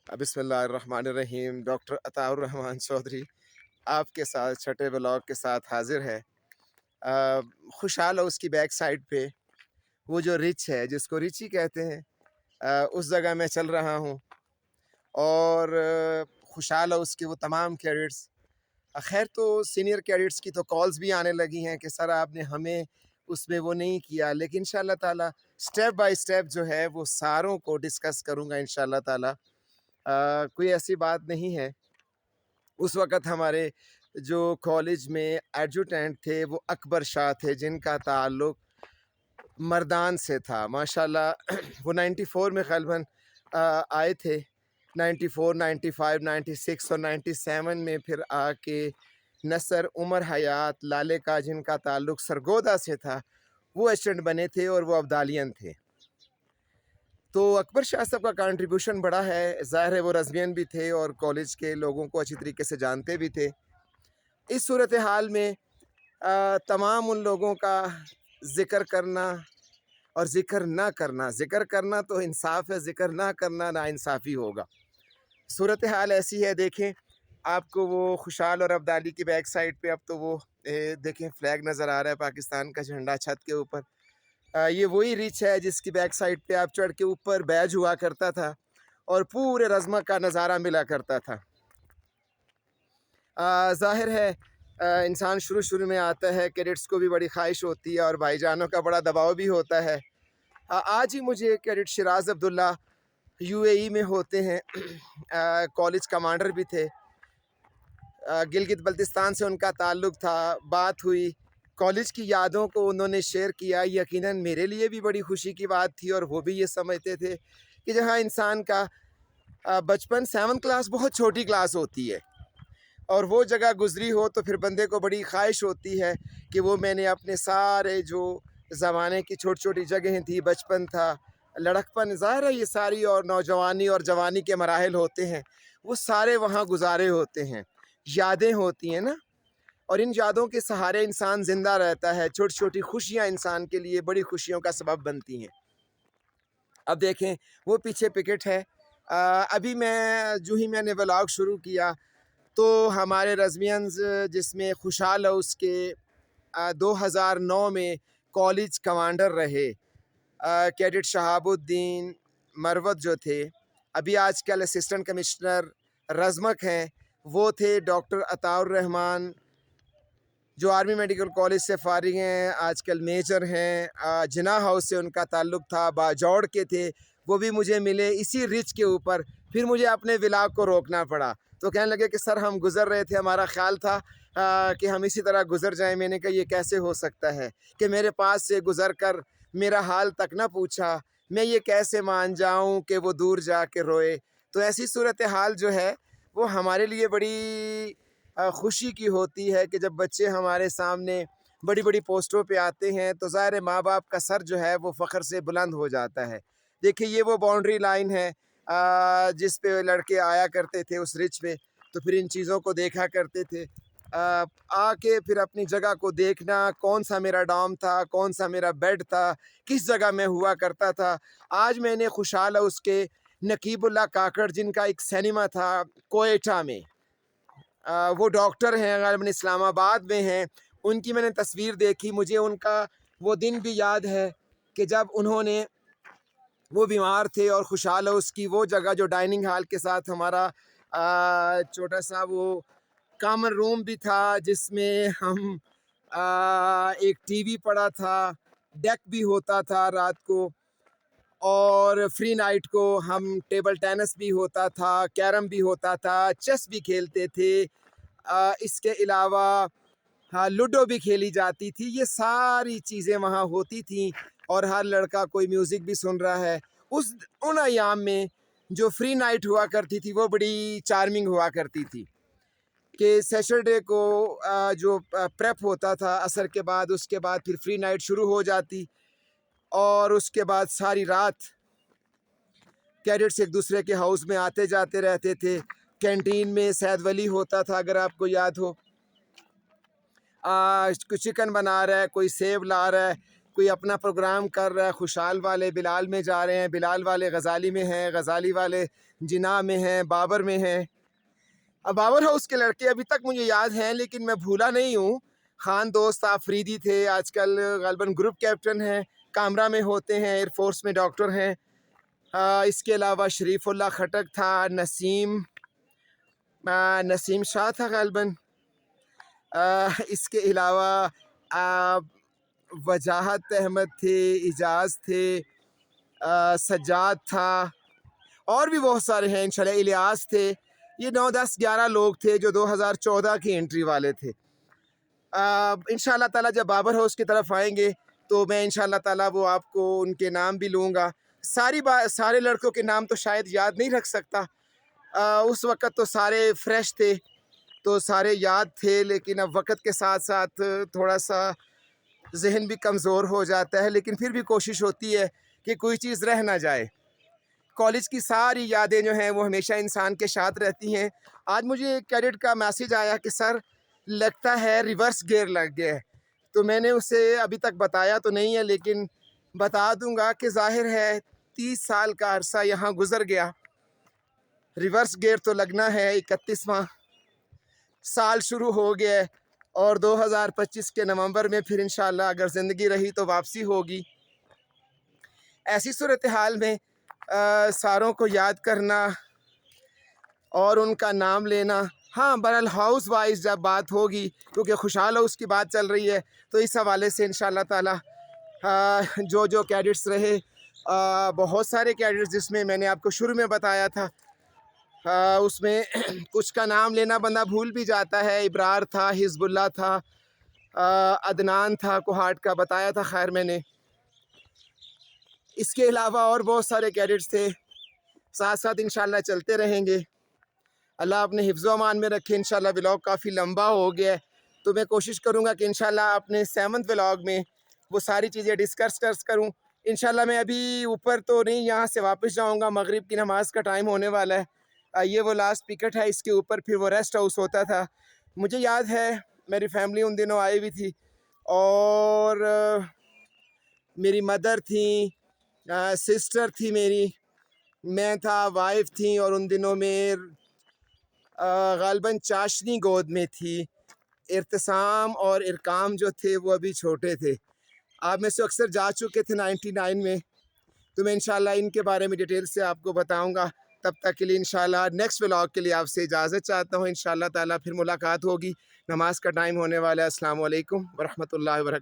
बिस्मिल्लाहिर्रहमानिर्रहीम। डॉक्टर अताउर रहमान चौधरी आपके साथ छठे ब्लॉग के साथ हाजिर है। खुशहाल हाउस की बैक साइड पे वो जो रिच है, जिसको रिची कहते हैं, उस जगह मैं चल रहा हूँ। और खुशहाल हाउस के वो तमाम कैडेट्स, खैर तो सीनियर कैडेट्स की तो कॉल्स भी आने लगी हैं कि सर आपने हमें उसमें वो नहीं किया, लेकिन इंशाल्लाह ताला स्टेप बाय स्टेप जो है वो सारों को डिस्कस करूँगा इंशाल्लाह ताला। कोई ऐसी बात नहीं है। उस वक़्त हमारे जो कॉलेज में एडजुटेंट थे वो अकबर शाह थे, जिनका ताल्लुक़ मर्दान से था माशाल्लाह। वो 94 में ग़ालिबन आए थे। 94, 95, 96 और 97 में फिर आके नसर, उमर हयात, लाले का जिनका ताल्लुक़ सरगोदा से था, वो एसिस्टेंट बने थे और वो अब्दालियन थे। तो अकबर शाह साहब का कंट्रीब्यूशन बड़ा है, ज़ाहिर है वो रज़वियन भी थे और कॉलेज के लोगों को अच्छी तरीके से जानते भी थे। इस सूरत हाल में तमाम उन लोगों का ज़िक्र करना और ज़िक्र करना तो इंसाफ़ है, ज़िक्र ना करना नाइंसाफ़ी होगा। सूरत हाल ऐसी है, देखें आपको वो खुशहाल और अब्दाली की बैक साइड पे अब तो वो देखें फ्लैग नज़र आ रहा है, पाकिस्तान का झंडा छत के ऊपर। ये वही रिच है जिसकी बैक साइड पे आप चढ़ के ऊपर बैज हुआ करता था और पूरे रज़मा का नज़ारा मिला करता था। ज़ाहिर है इंसान शुरू में आता है, कैडेट्स को भी बड़ी ख्वाहिश होती है और भाईजानों का बड़ा दबाव भी होता है। आज ही मुझे कैडेट शिराज अब्दुल्ला यूएई में होते हैं, कॉलेज कमांडर भी थे। गिलगित बल्तिस्तान से उनका ताल्लुक़ था। बात हुई, कॉलेज की यादों को उन्होंने शेयर किया। यकीनन मेरे लिए भी बड़ी खुशी की बात थी और वो भी ये समझते थे कि जहाँ इंसान का बचपन 7th क्लास बहुत छोटी क्लास होती है और वो जगह गुज़री हो तो फिर बंदे को बड़ी ख्वाहिश होती है कि वो मैंने अपने सारे जो ज़माने की छोटी-छोटी जगहें थी, बचपन था, लड़कपन, ज़ाहिर है ये सारी और नौजवानी और जवानी के मराहिल होते हैं, वो सारे वहाँ गुज़ारे होते हैं। यादें होती हैं ना, और इन यादों के सहारे इंसान ज़िंदा रहता है। छोटी-छोटी खुशियाँ इंसान के लिए बड़ी खुशियों का सबब बनती हैं। अब देखें वो पीछे पिकेट है। अभी जो ही मैंने व्लॉग शुरू किया तो हमारे रज़वियंस, जिसमें खुशहाल हाउस के 2009 में कॉलेज कमांडर रहे कैडेट शहाबुद्दीन मरवत जो थे, अभी आजकल असिस्टेंट कमिश्नर रज़मक हैं, वो थे डॉक्टर अताउर रहमान, जो आर्मी मेडिकल कॉलेज से फ़ारिग हैं, आजकल मेजर हैं। जिन्ना हाउस से उनका ताल्लुक़ था, बाजौड़ के थे, वो भी मुझे मिले इसी रिच के ऊपर। फिर मुझे अपने व्लॉग को रोकना पड़ा, तो कहने लगे कि सर हम गुज़र रहे थे, हमारा ख़्याल था कि हम इसी तरह गुज़र जाएँ। मैंने कहा ये कैसे हो सकता है कि मेरे पास से गुज़र कर मेरा हाल तक ना पूछा, मैं ये कैसे मान जाऊँ कि वो दूर जा के रोए। तो ऐसी सूरत हाल जो है वो हमारे लिए बड़ी खुशी की होती है कि जब बच्चे हमारे सामने बड़ी-बड़ी पोस्टों पे आते हैं तो ज़ाहिर है माँ बाप का सर जो है वो फ़ख्र से बुलंद हो जाता है। देखिए ये वो बाउंड्री लाइन है जिस पे लड़के आया करते थे उस रिच पे, तो फिर इन चीज़ों को देखा करते थे। आके फिर अपनी जगह को देखना, कौन सा मेरा डॉर्म था, कौन सा मेरा बेड था, किस जगह मैं हुआ करता था। आज मैंने खुशहाल हाउस के नकीबुल्लाह काकड़, जिनका एक सिनेमा था कोएटा में, वो डॉक्टर हैं, ग़ालिबन इस्लामाबाद में हैं, उनकी मैंने तस्वीर देखी। मुझे उनका वो दिन भी याद है कि जब उन्होंने वो बीमार थे और खुशहाल हाउस की वो जगह जो डाइनिंग हॉल के साथ हमारा छोटा सा वो कॉमन रूम भी था, जिसमें हम एक टीवी पड़ा था, डेक भी होता था रात को, और फ्री नाइट को हम टेबल टेनिस भी होता था, कैरम भी होता था, चेस भी खेलते थे। इसके अलावा हाँ, लूडो भी खेली जाती थी। ये सारी चीज़ें वहाँ होती थीं और हर लड़का कोई म्यूज़िक भी सुन रहा है। उन अयाम में जो फ्री नाइट हुआ करती थी वो बड़ी चार्मिंग हुआ करती थी कि सैटरडे को जो प्रेप होता था असर के बाद, उसके बाद फिर फ्री नाइट शुरू हो जाती और उसके बाद सारी रात कैडेट्स एक दूसरे के हाउस में आते जाते रहते थे। कैंटीन में सैद वली होता था, अगर आपको याद हो। कोई चिकन बना रहा है, कोई सेब ला रहा है, کوئی اپنا پروگرام کر رہا ہے، خوشحال والے بلال میں جا رہے ہیں، بلال والے غزالی میں ہیں، غزالی والے جناح میں ہیں، بابر میں ہیں۔ اب بابر ہاؤس کے لڑکے ابھی تک مجھے یاد ہیں لیکن میں بھولا نہیں ہوں۔ خان دوست آفریدی تھے، آج کل غالباً گروپ کیپٹن ہیں، کامرا میں ہوتے ہیں، ایئر فورس میں ڈاکٹر ہیں۔ اس کے علاوہ شریف اللہ خٹک تھا، نسیم شاہ تھا غالباً۔ اس کے علاوہ وجاہت احمد تھے، اجاز تھے، سجاد تھا، اور بھی بہت سارے ہیں انشاءاللہ، الیاس تھے۔ یہ 9 10 11 لوگ تھے جو 2014 کی انٹری والے تھے۔ انشاءاللہ تعالیٰ جب بابر ہاؤس کی طرف آئیں گے تو میں انشاءاللہ تعالیٰ وہ آپ کو ان کے نام بھی لوں گا۔ سارے لڑکوں کے نام تو شاید یاد نہیں رکھ سکتا، اس وقت تو سارے فریش تھے تو سارے یاد تھے، لیکن اب وقت کے ساتھ ساتھ تھوڑا سا ذہن بھی کمزور ہو جاتا ہے، لیکن پھر بھی کوشش ہوتی ہے کہ کوئی چیز رہ نہ جائے۔ کالج کی ساری یادیں جو ہیں وہ ہمیشہ انسان کے ساتھ رہتی ہیں۔ آج مجھے ایک کیڈٹ کا میسیج آیا کہ سر لگتا ہے ریورس گیئر لگ گیا ہے، تو میں نے اسے ابھی تک بتایا تو نہیں ہے لیکن بتا دوں گا کہ ظاہر ہے 30 سال کا عرصہ یہاں گزر گیا، ریورس گیئر تو لگنا ہے۔ 31واں سال شروع ہو گیا ہے اور 2025 کے نومبر میں پھر انشاءاللہ اگر زندگی رہی تو واپسی ہوگی۔ ایسی صورتحال میں ساروں کو یاد کرنا اور ان کا نام لینا، ہاں بہرحال ہاؤس وائز جب بات ہوگی، کیونکہ خوشحال ہاؤس کی بات چل رہی ہے، تو اس حوالے سے انشاءاللہ تعالی جو کیڈٹس رہے، بہت سارے کیڈٹس جس میں نے آپ کو شروع میں بتایا تھا، اس میں کچھ کا نام لینا بندہ بھول بھی جاتا ہے۔ ابرار تھا، حزب اللہ تھا، عدنان تھا، کوہاٹ کا بتایا تھا، خیر میں نے۔ اس کے علاوہ اور بہت سارے کیڈٹس تھے، ساتھ ساتھ انشاءاللہ چلتے رہیں گے۔ اللہ اپنے حفظ و امان میں رکھے۔ انشاءاللہ ولاگ کافی لمبا ہو گیا ہے تو میں کوشش کروں گا کہ انشاءاللہ اپنے 7th ولاگ میں وہ ساری چیزیں ڈسکس کروں۔ انشاءاللہ میں ابھی اوپر تو نہیں، یہاں سے واپس جاؤں گا، مغرب کی نماز کا ٹائم ہونے والا ہے۔ یہ وہ لاسٹ پکٹ ہے، اس کے اوپر پھر وہ ریسٹ ہاؤس ہوتا تھا۔ مجھے یاد ہے میری فیملی ان دنوں آئی ہوئی تھی اور میری مدر تھیں، سسٹر تھی میری، میں تھا، وائف تھیں، اور ان دنوں میں غالباً چاشنی گود میں تھی۔ ارتسام اور ارکام جو تھے وہ ابھی چھوٹے تھے۔ آپ میں سے اکثر جا چکے تھے 99 میں، تو میں انشاءاللہ ان کے بارے میں ڈیٹیل سے آپ کو بتاؤں گا۔ تب تک کے لیے انشاءاللہ نیکسٹ ولاگ کے لیے آپ سے اجازت چاہتا ہوں۔ انشاءاللہ تعالیٰ پھر ملاقات ہوگی، نماز کا ٹائم ہونے والا ہے۔ السلام علیکم ورحمۃ اللہ وبرکاتہ۔